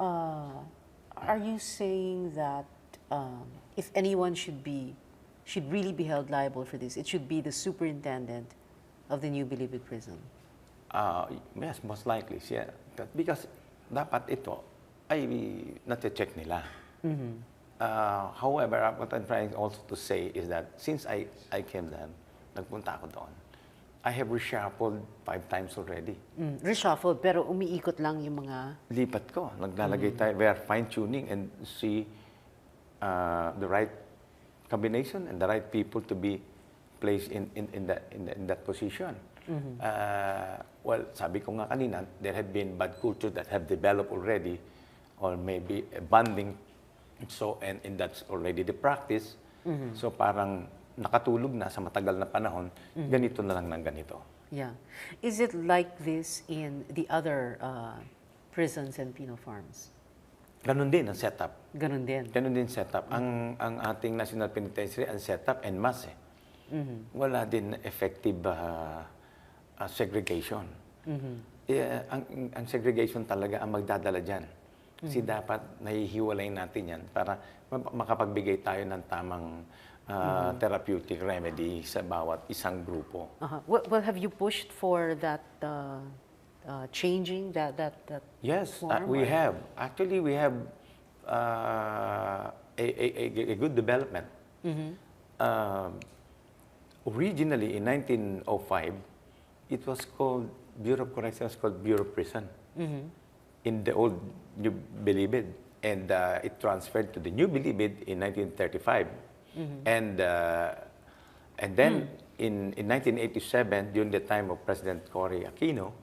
are you saying that if anyone should really be held liable for this, it should be the superintendent of the New Bilibid Prison? Yes, most likely, yeah. Because dapat ito ay nati-check nila. However, what I'm trying also to say is that since I came down, nagpunta ako doon, I have reshuffled 5 times already. Reshuffled, pero umiikot lang yung mga... Lipat ko. Naglalagay tayo. We are fine-tuning and see the right combination and the right people to be placed in that position. Well, sabi ko nga kanina, there have been bad culture that have developed already, or maybe a bonding, so and that's already the practice. So parang nakatulog na sa matagal na panahon, ganito na lang ng ganito. Yeah. Is it like this in the other prisons and penal farms? Ganon din ang setup. Ganon din. Ganon din setup. Ang ating National Penitentiary ang setup en masse. Wala din effective segregation. Ang segregation talaga ang magdadala dyan. Kasi dapat nahihiwalay natin yan para makapagbigay tayo ng tamang therapeutic remedy sa bawat isang grupo. Well, have you pushed for that changing that Yes, form, we have. Actually, we have a good development. Originally, in 1905, it was called Bureau of Corrections, called Bureau of Prison in the old New Bilibid, and it transferred to the New Bilibid in 1935. And then in 1987, during the time of President Cory Aquino,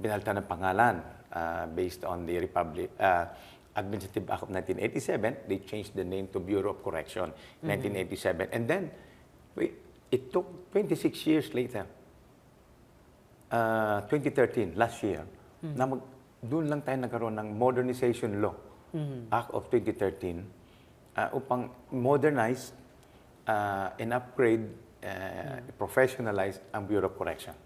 binalta ng pangalan based on the Administrative Act of 1987. They changed the name to Bureau of Correction in 1987. And then it took 26 years later, 2013, last year, na doon lang tayo nagkaroon ng Modernization Law, Act of 2013, upang modernize and upgrade, professionalize ang Bureau of Correction.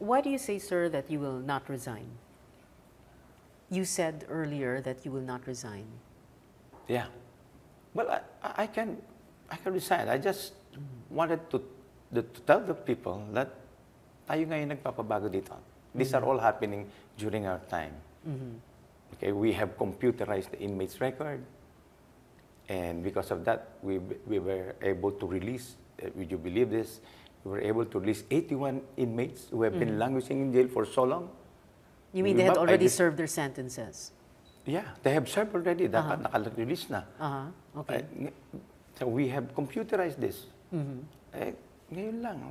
Why do you say, sir, that you will not resign? You said earlier that you will not resign. Yeah. Well, I can resign. I just wanted to tell the people that tayo ngayon nagpapabago dito. These are all happening during our time. Okay, we have computerized the inmates' record, and because of that, we were able to release. Would you believe this? We were able to release 81 inmates who have been languishing in jail for so long. You mean they had already served their sentences? Yeah, they have served already. Dapat naka-release na. Okay. So we have computerized this. Ngayon lang,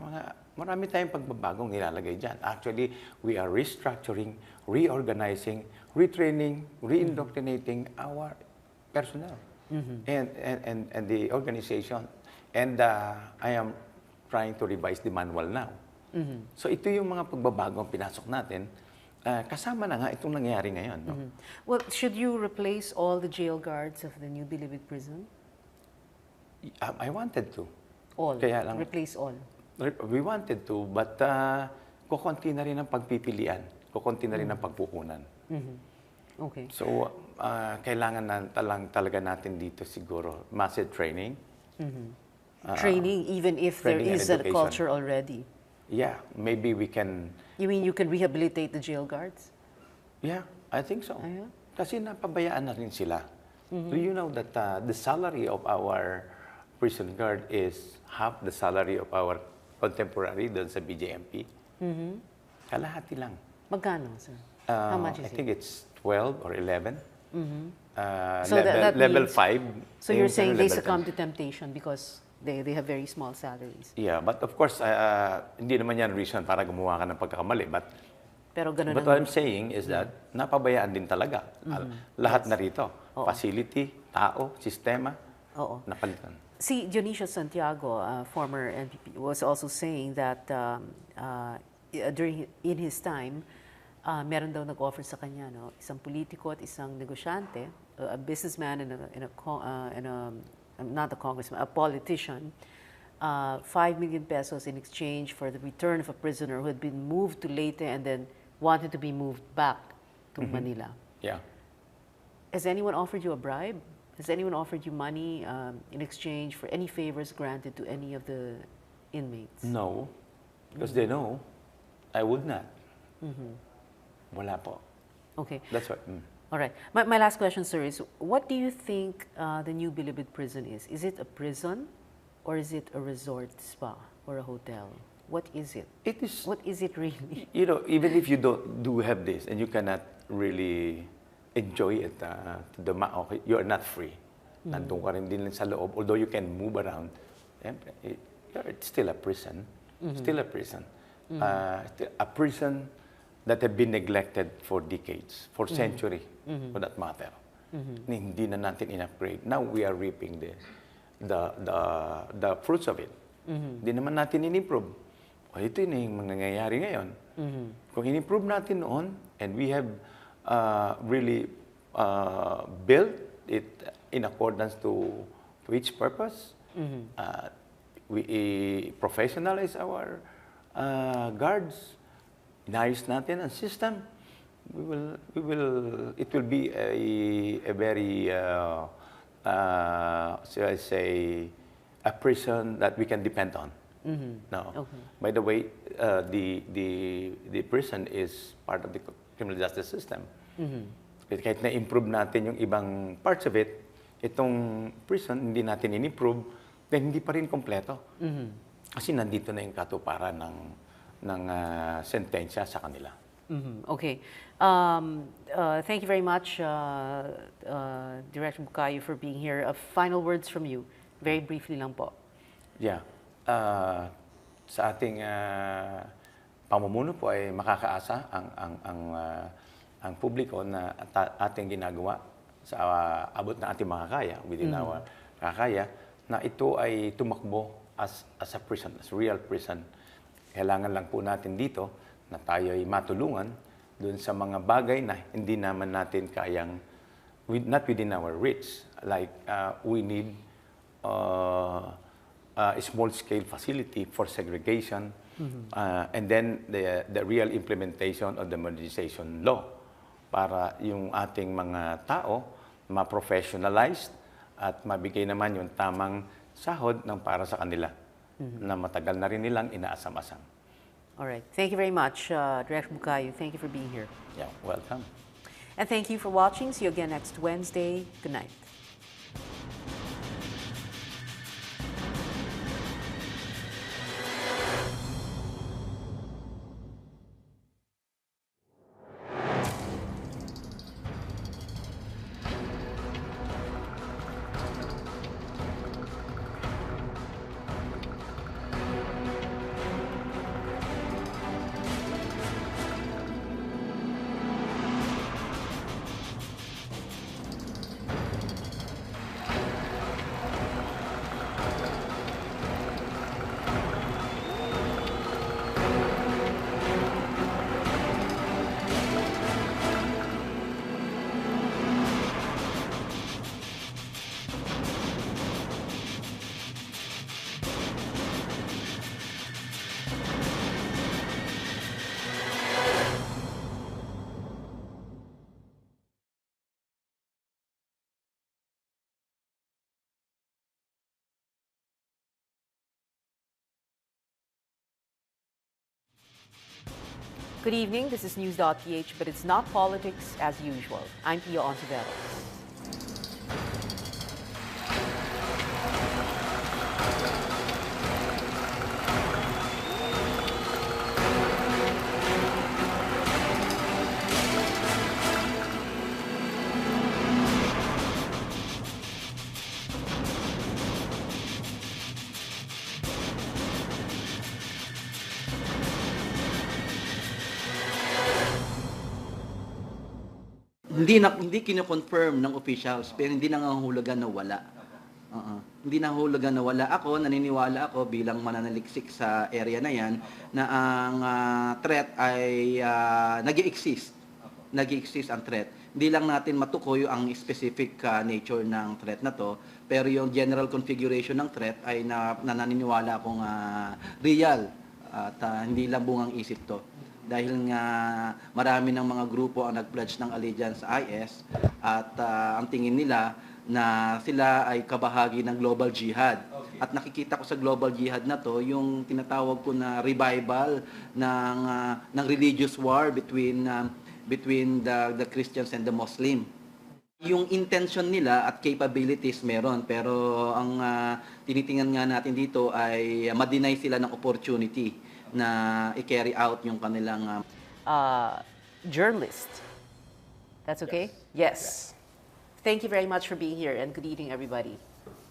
marami tayong pagbabagong nilalagay dyan. Actually, we are restructuring, reorganizing, retraining, reindoctrinating our personnel and the organization. And I am trying to revise the manual now. So ito yung mga pagbabagong pinasok natin. Kasama na nga itong nangyayari ngayon. No? Well, should you replace all the jail guards of the new Bilibid prison? I wanted to. All? Kaya lang, Replace all? We wanted to, but kukunti na rin ang pagpipilian. Kukunti na rin ang pagpupunan. Okay. So, kailangan na talaga natin dito siguro massive training. Training, even if there training and is a education. culture already? Yeah, maybe we can... You mean you can rehabilitate the jail guards? Yeah, I think so. Yeah? Kasi napabayaan na rin sila. Do you know that the salary of our prison guard is half the salary of our contemporary doon sa BJMP? Kalahati lang. Magkano, sir? How much is I think it's 12 or 11. So that level means- 5. So you're saying they level 10. succumb to temptation because they have very small salaries. Yeah, but of course, hindi naman yan reason para gumawa ka ng pagkakamali. Pero ganun But what I'm saying is that napabayaan din talaga. Lahat na rito. Facility, tao, sistema, Oo. napalitan. See, Dionisio Santiago, former NPP, was also saying that in his time, meron daw nag-offer sa kanya, no, isang politiko at isang negosyante, a businessman not a congressman, a politician, 5 million pesos in exchange for the return of a prisoner who had been moved to Leyte and then wanted to be moved back to Manila. Yeah. Has anyone offered you a bribe? Has anyone offered you money in exchange for any favors granted to any of the inmates? No, because they know I would not. Wala po. Okay. That's what. All right. My last question, sir, is what do you think the new Bilibid prison is? Is it a prison or is it a resort spa or a hotel? What is it? It is. What is it really? You know, even if you do have this and you cannot really enjoy it okay, you are not free. Nandun ka rin din sa loob. Although you can move around, it's still a prison. Still a prison. A prison that have been neglected for decades, for century, for that matter. Hindi na natin in-upgrade. Now we are reaping the fruits of it. Hindi naman natin in-improve. Ito yung nangyayari ngayon. Kung in-improve natin noon, and we have really built it in accordance to its purpose, we professionalize our guards, inayos natin ang system, it will be a very, shall I say, a prison that we can depend on. No. Okay. By the way, the prison is part of the criminal justice system. Kahit na-improve natin yung ibang parts of it, itong prison, hindi natin in-improve, then hindi pa rin kompleto. Kasi nandito na yung katuparan ng sentensya sa kanila. Okay. Thank you very much, Director Bukayo, for being here. Final words from you. Very briefly lang po. Yeah. Sa ating pamumuno po ay makakaasa ang publiko na ating ginagawa sa abot ng ating makakaya, within our makakaya, na ito ay tumakbo as a prison, as a real prison. Kailangan lang po natin dito na tayo ay matulungan doon sa mga bagay na hindi naman natin kayang, not within our reach. Like, we need a small-scale facility for segregation, and then the real implementation of the modernization law para yung ating mga tao ma-professionalized at mabigay naman yung tamang sahod ng para sa kanila na matagal na rin nilang inaasam-asam. All right. Thank you very much, Director Bukayo. Thank you for being here. Yeah, welcome. And thank you for watching. See you again next Wednesday. Good night. Good evening, this is News.PH, but it's not politics as usual. I'm Pia Ontiveros. Hindi kino-confirm ng officials, pero hindi nangangahulugan na wala. Hindi nangangahulugan na wala. Ako, naniniwala ako bilang mananaliksik sa area na yan na ang threat ay nag-i-exist. Nag-i-exist ang threat. Hindi lang natin matukoy ang specific nature ng threat na to, pero yung general configuration ng threat ay naniniwala akong real at hindi lang bungang isip to. Dahil nga marami ng mga grupo ang nag-pledge ng allegiance sa IS at ang tingin nila na sila ay kabahagi ng global jihad. At nakikita ko sa global jihad na to yung tinatawag ko na revival ng religious war between the Christians and the Muslim. Yung intention nila at capabilities meron, pero ang tinitingnan nga natin dito ay ma-deny sila ng opportunity na i-carry out yung kanilang journalist. That's okay? Yes. Thank you very much for being here, and good evening, everybody.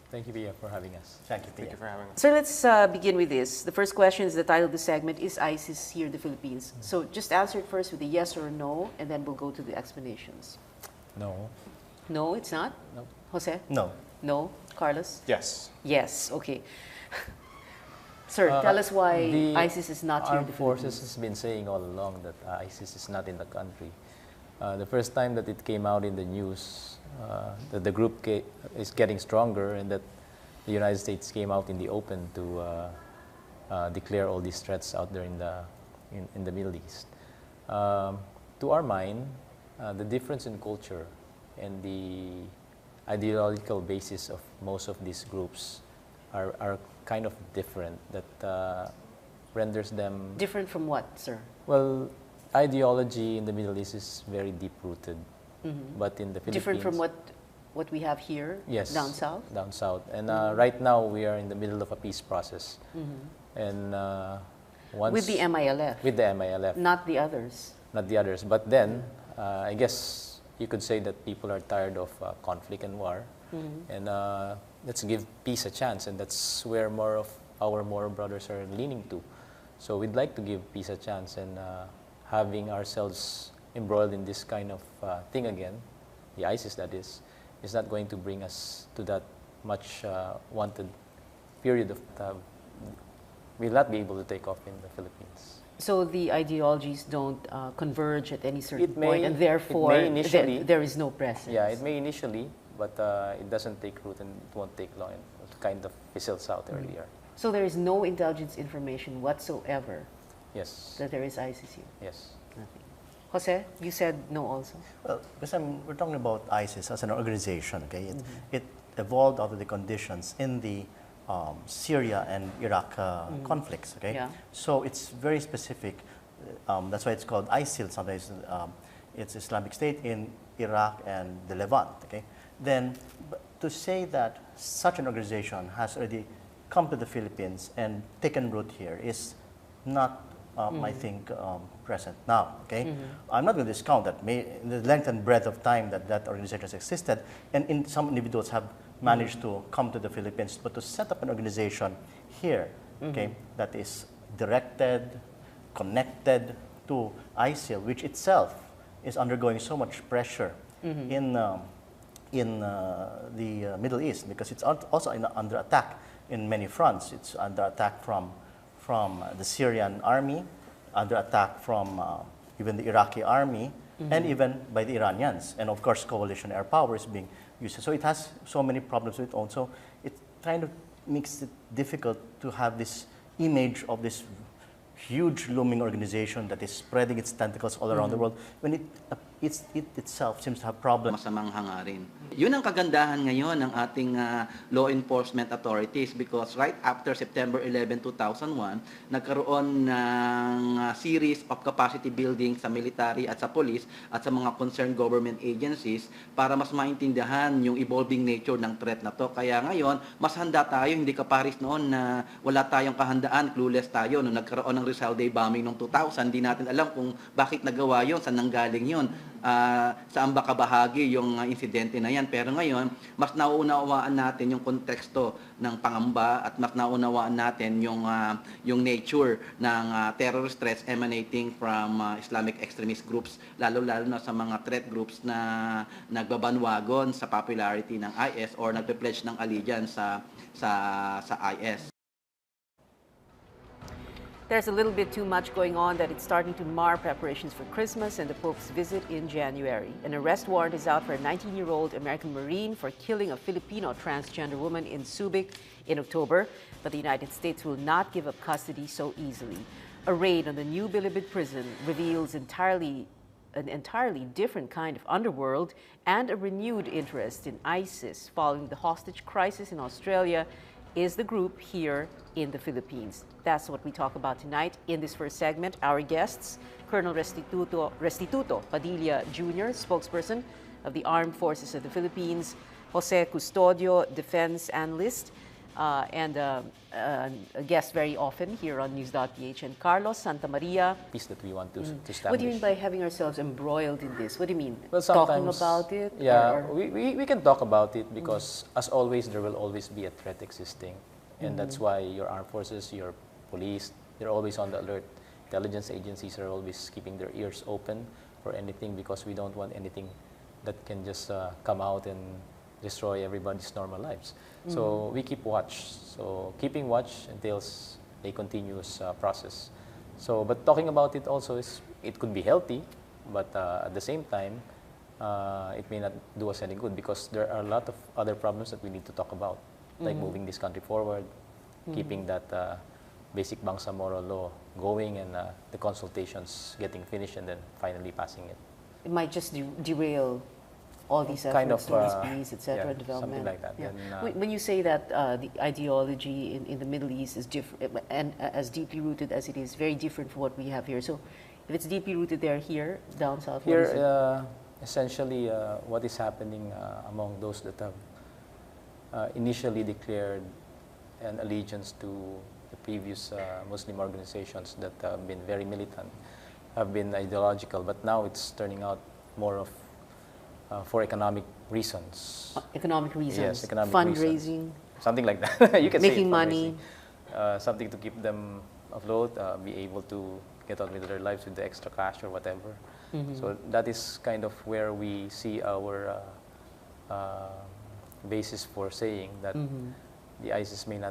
Thank you, Pia, for having us. Thank you, Pia. Thank you for having us. So let's begin with this. The first question is the title of the segment, is ISIS here in the Philippines? So just answer it first with a yes or no, and then we'll go to the explanations. No. No, it's not? No. Jose? No. No? Carlos? Yes. Yes, okay. Sir, tell us why ISIS is not here in the Armed forces Philippines. has been saying all along that ISIS is not in the country. The first time that it came out in the news, that the group is getting stronger and that the United States came out in the open to declare all these threats out there in the Middle East. To our mind, the difference in culture and the ideological basis of most of these groups are kind of different, that renders them... Different from what, sir? Well, ideology in the Middle East is very deep-rooted, but in the Philippines... Different from what we have here, yes, down south? Down south. And right now, we are in the middle of a peace process. And once... With the MILF? With the MILF. Not the others? Not the others. But then, I guess you could say that people are tired of conflict and war. And let's give peace a chance, and that's where more of our Moro brothers are leaning to. So we'd like to give peace a chance, and having ourselves embroiled in this kind of thing again, the ISIS that is not going to bring us to that much wanted period of time. We'll not be able to take off in the Philippines. So the ideologies don't converge at any certain It may- point, and therefore it may initially- there is no presence. Yeah, it may initially, but it doesn't take root and it won't take long. It kind of fizzles out earlier. So there is no intelligence information whatsoever Yes. that there is ISIS here? Yes. Nothing. Jose, you said no also? Well, because we're talking about ISIS as an organization, okay? It evolved out of the conditions in the Syria and Iraq conflicts, okay? Yeah. So it's very specific. That's why it's called ISIL. Sometimes it's Islamic State in Iraq and the Levant, okay? Then to say that such an organization has already come to the Philippines and taken root here is not, I think, present now, okay? I'm not going to discount that. The length and breadth of time that organization has existed, and some individuals have managed to come to the Philippines, but to set up an organization here, okay, that is directed, connected to ISIL, which itself is undergoing so much pressure in the Middle East, because it's also under attack in many fronts. It's under attack from the Syrian army, under attack from even the Iraqi army, and even by the Iranians. And of course, coalition air power is being used. So it has so many problems with its own. So it kind of makes it difficult to have this image of this huge looming organization that is spreading its tentacles all around the world, when it it itself seems to have problems. Masamang hangarin. Yun ang kagandahan ngayon ng ating law enforcement authorities because right after September 11, 2001, nagkaroon ng series of capacity building sa military at sa police at sa mga concerned government agencies para mas maintindihan yung evolving nature ng threat na to. Kaya ngayon, mas handa tayo, hindi ka paris noon na wala tayong kahandaan, clueless tayo. Nung nagkaroon ng Rizal Day bombing noong 2000, hindi natin alam kung bakit nagawa yun, saan nanggaling yun. Saan ba kabahagi yung insidente na yan. Pero ngayon, mas nauunawaan natin yung konteksto ng pangamba at mas nauunawaan natin yung nature ng terrorist threats emanating from Islamic extremist groups, lalo-lalo na sa mga threat groups na nagbabanwagon sa popularity ng IS or nagpe-pledge ng allegiance sa IS. There's a little bit too much going on that it's starting to mar preparations for Christmas and the Pope's visit in January. An arrest warrant is out for a 19-year-old American Marine for killing a Filipino transgender woman in Subic in October, but the United States will not give up custody so easily. A raid on the new Bilibid prison reveals an entirely different kind of underworld and a renewed interest in ISIS following the hostage crisis in Australia is the group here in the Philippines. That's what we talk about tonight in this first segment. Our guests, Colonel Restituto Padilla Jr., spokesperson of the Armed Forces of the Philippines, Jose Custodio, defense analyst, and a guest very often here on News.PH, and Carlos Santamaria. Peace that we want to establish. What do you mean by having ourselves embroiled in this? What do you mean? Well, talking about it? Yeah, or? we can talk about it because, as always, there will always be a threat existing. And that's why your armed forces, your police, they're always on the alert. Intelligence agencies are always keeping their ears open for anything because we don't want anything that can just come out and destroy everybody's normal lives. So we keep watch. So keeping watch entails a continuous process. So, but talking about it also it could be healthy, but at the same time, it may not do us any good because there are a lot of other problems that we need to talk about, like moving this country forward, keeping that basic Bangsamoro law going, and the consultations getting finished, and then finally passing it. It might just derail all these efforts kind of, towards peace, etc., yeah, development. something like that. Yeah. And, when you say that the ideology in the Middle East is different and as deeply rooted as it is, very different from what we have here. So, if it's deeply rooted there, here down south, what is it? Essentially, what is happening among those that have initially declared an allegiance to the previous Muslim organizations that have been very militant, have been ideological, but now it's turning out more of for economic reasons. Economic reasons. Yes, economic fundraising. reasons. Something like that. You can making say money. Something to keep them afloat, be able to get on with their lives with the extra cash or whatever. So that is kind of where we see our basis for saying that the ISIS may not